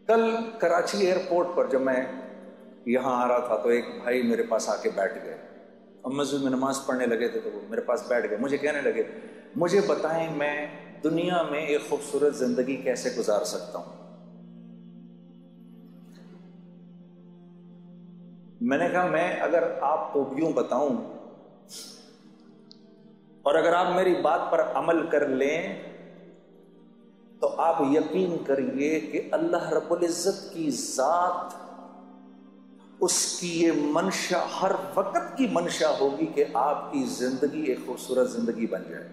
کل کراچی ایئرپورٹ پر جب میں یہاں آ رہا تھا تو ایک بھائی میرے پاس آ کے بیٹھ گئے. اب مسجد میں نماز پڑھنے لگے تھے تو وہ میرے پاس بیٹھ گئے. مجھے کہنے لگے مجھے بتائیں میں دنیا میں ایک خوبصورت زندگی کیسے گزار سکتا ہوں. میں نے کہا میں اگر آپ کو یوں بتاؤں اور اگر آپ میری بات پر عمل کر لیں تو آپ یقین کریے کہ اللہ رب العزت کی ذات اس کی یہ منشا ہر وقت کی منشا ہوگی کہ آپ کی زندگی ایک خوبصورت زندگی بن جائے.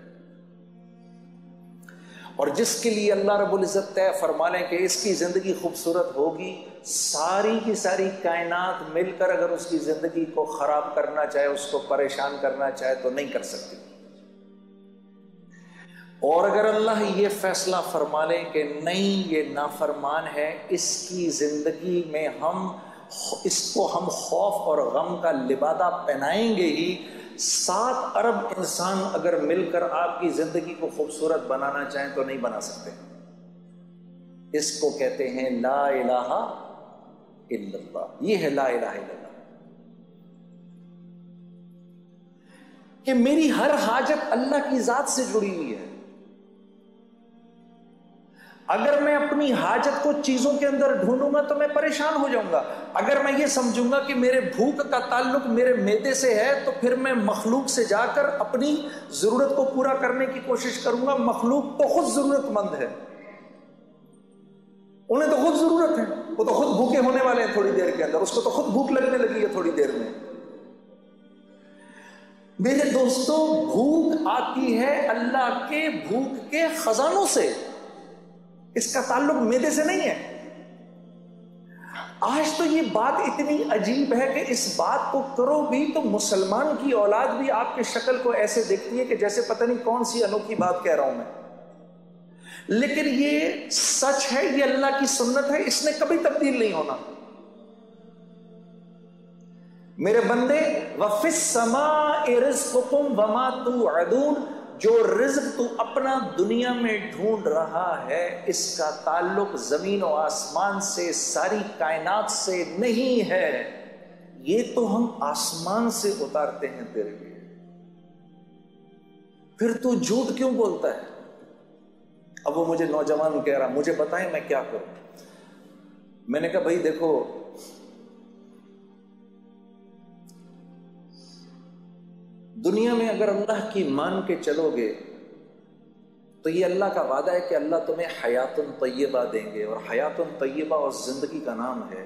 اور جس کے لیے اللہ رب العزت طے فرما لیں کہ اس کی زندگی خوبصورت ہوگی, ساری کی ساری کائنات مل کر اگر اس کی زندگی کو خراب کرنا چاہے, اس کو پریشان کرنا چاہے تو نہیں کر سکتی. اور اگر اللہ یہ فیصلہ فرما لیں کہ نہیں یہ نافرمان ہے, اس کی زندگی میں اس کو ہم خوف اور غم کا لبادہ پہنائیں گے ہی, 7 ارب انسان اگر مل کر آپ کی زندگی کو خوبصورت بنانا چاہیں تو نہیں بنا سکتے. اس کو کہتے ہیں لا الہ الا اللہ. یہ ہے لا الہ الا اللہ کہ میری ہر حاجت اللہ کی ذات سے جڑی ہوئی ہے. اگر میں اپنی حاجت کو چیزوں کے اندر ڈھونڈوں گا تو میں پریشان ہو جاؤں گا. اگر میں یہ سمجھوں گا کہ میرے بھوک کا تعلق میرے معدے سے ہے تو پھر میں مخلوق سے جا کر اپنی ضرورت کو پورا کرنے کی کوشش کروں گا. مخلوق تو خود ضرورت مند ہے, انہیں تو خود ضرورت ہے, وہ تو خود بھوکے ہونے والے ہیں تھوڑی دیر کے اندر, اس کو تو خود بھوک لگنے لگی ہے تھوڑی دیر میں. میرے دوستوں, بھوک آتی ہے اللہ کے بھوک کے خزانوں سے, اس کا تعلق معدے سے نہیں ہے. آج تو یہ بات اتنی عجیب ہے کہ اس بات کو کرو بھی تو مسلمان کی اولاد بھی آپ کی شکل کو ایسے دیکھتی ہے کہ جیسے پتہ نہیں کون سی انوکھی بات کہہ رہا ہوں میں. لیکن یہ سچ ہے, یہ اللہ کی سنت ہے, اس نے کبھی تبدیل نہیں ہونا. میرے بندے وَفِي السَّمَاءِ رِزْقُكُمْ وَمَا تُوعَدُونَ, جو رزق تو اپنا دنیا میں ڈھونڈ رہا ہے اس کا تعلق زمین و آسمان سے, ساری کائنات سے نہیں ہے. یہ تو ہم آسمان سے اتارتے ہیں تیرے لیے, پھر تو جھوٹ کیوں بولتا ہے؟ اب وہ مجھے نوجوان کہہ رہا مجھے بتائیں میں کیا کروں. میں نے کہا بھائی دیکھو, دنیا میں اگر اللہ کی مان کے چلو گے تو یہ اللہ کا وعدہ ہے کہ اللہ تمہیں حیات طیبہ دیں گے. اور حیات طیبہ اور زندگی کا نام ہے.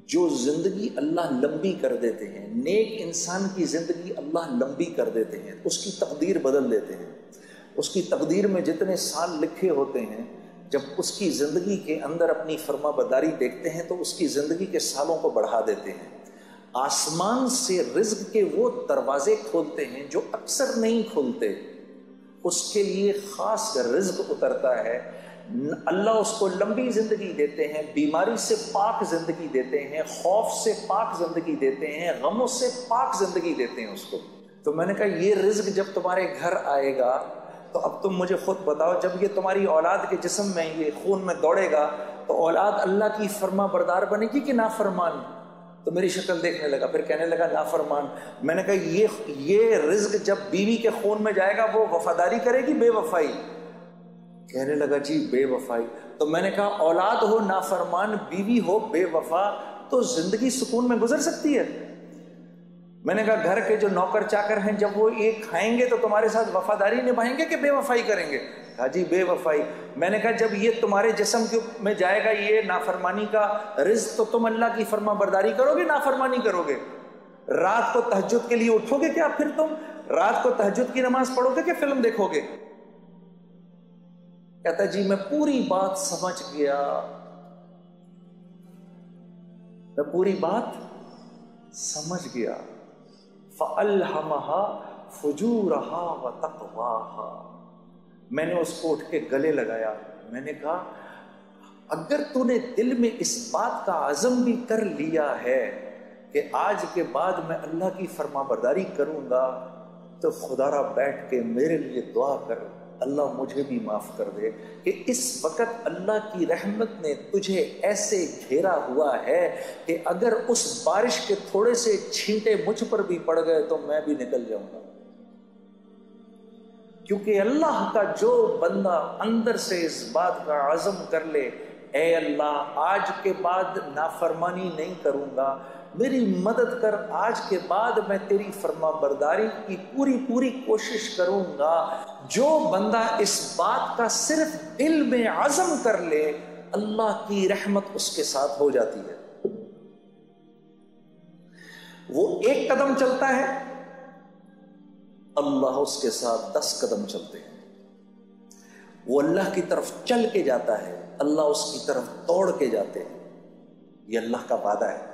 جو زندگی اللہ لمبی کر دیتے ہیں, نیک انسان کی زندگی اللہ لمبی کر دیتے ہیں, اس کی تقدیر بدل دیتے ہیں. اس کی تقدیر میں جتنے سال لکھے ہوتے ہیں, جب اس کی زندگی کے اندر اپنی فرما برداری دیکھتے ہیں تو اس کی زندگی کے سالوں کو بڑھا دیتے ہیں. آسمان سے رزق کے وہ دروازے کھولتے ہیں جو اکثر نہیں کھولتے. اس کے لیے خاص رزق اترتا ہے. اللہ اس کو لمبی زندگی دیتے ہیں, بیماری سے پاک زندگی دیتے ہیں, خوف سے پاک زندگی دیتے ہیں, غموں سے پاک زندگی دیتے ہیں اس کو. تو میں نے کہا یہ رزق جب تمہارے گھر آئے گا تو اب تم مجھے خود بتاؤ, جب یہ تمہاری اولاد کے جسم میں یہ خون میں دوڑے گا تو اولاد اللہ کی فرما بردار بنے گی کہ نافرمان؟ تو میری شکل دیکھنے لگا, پھر کہنے لگا نافرمان. میں نے کہا یہ رزق جب بیوی کے خون میں جائے گا وہ وفاداری کرے گی بے وفائی؟ کہنے لگا جی بے وفائی. تو میں نے کہا اولاد ہو نافرمان, بیوی ہو بے وفا, تو زندگی سکون میں گزر سکتی ہے؟ میں نے کہا گھر کے جو نوکر چاکر ہیں جب وہ یہ کھائیں گے تو تمہارے ساتھ وفاداری نبھائیں گے کہ بے وفائی کریں گے؟ کہا جی بے وفائی. میں نے کہا جب یہ تمہارے جسم میں جائے گا یہ نافرمانی کا رزق تو تم اللہ کی فرما برداری کرو گے نافرمانی کرو گے؟ رات کو تہجد کے لیے اٹھو گے کیا پھر تم؟ رات کو تہجد کی نماز پڑھو گے کہ فلم دیکھو گے؟ کہتا جی میں پوری بات سمجھ گیا, میں پوری بات سمجھ گیا. فَأَلْهَمَهَا فُجُورَهَا وَتَقْوَاهَا. میں نے اس کو اٹھ کے گلے لگایا. میں نے کہا اگر تو نے دل میں اس بات کا عزم بھی کر لیا ہے کہ آج کے بعد میں اللہ کی فرما برداری کروں گا تو خدا را بیٹھ کے میرے لیے دعا کر, اللہ مجھے بھی معاف کر دے کہ اس وقت اللہ کی رحمت نے تجھے ایسے گھیرا ہوا ہے کہ اگر اس بارش کے تھوڑے سے چھینٹے مجھ پر بھی پڑ گئے تو میں بھی نکل جاؤں گا. کیونکہ اللہ کا جو بندہ اندر سے اس بات کا عزم کر لے اے اللہ آج کے بعد نافرمانی نہیں کروں گا، میری مدد کر، آج کے بعد میں تیری فرما برداری کی پوری کوشش کروں گا، جو بندہ اس بات کا صرف دل میں عزم کر لے اللہ کی رحمت اس کے ساتھ ہو جاتی ہے. وہ ایک قدم چلتا ہے اللہ اس کے ساتھ 10 قدم چلتے ہیں. وہ اللہ کی طرف چل کے جاتا ہے اللہ اس کی طرف دوڑ کے جاتے ہیں. یہ اللہ کا وعدہ ہے.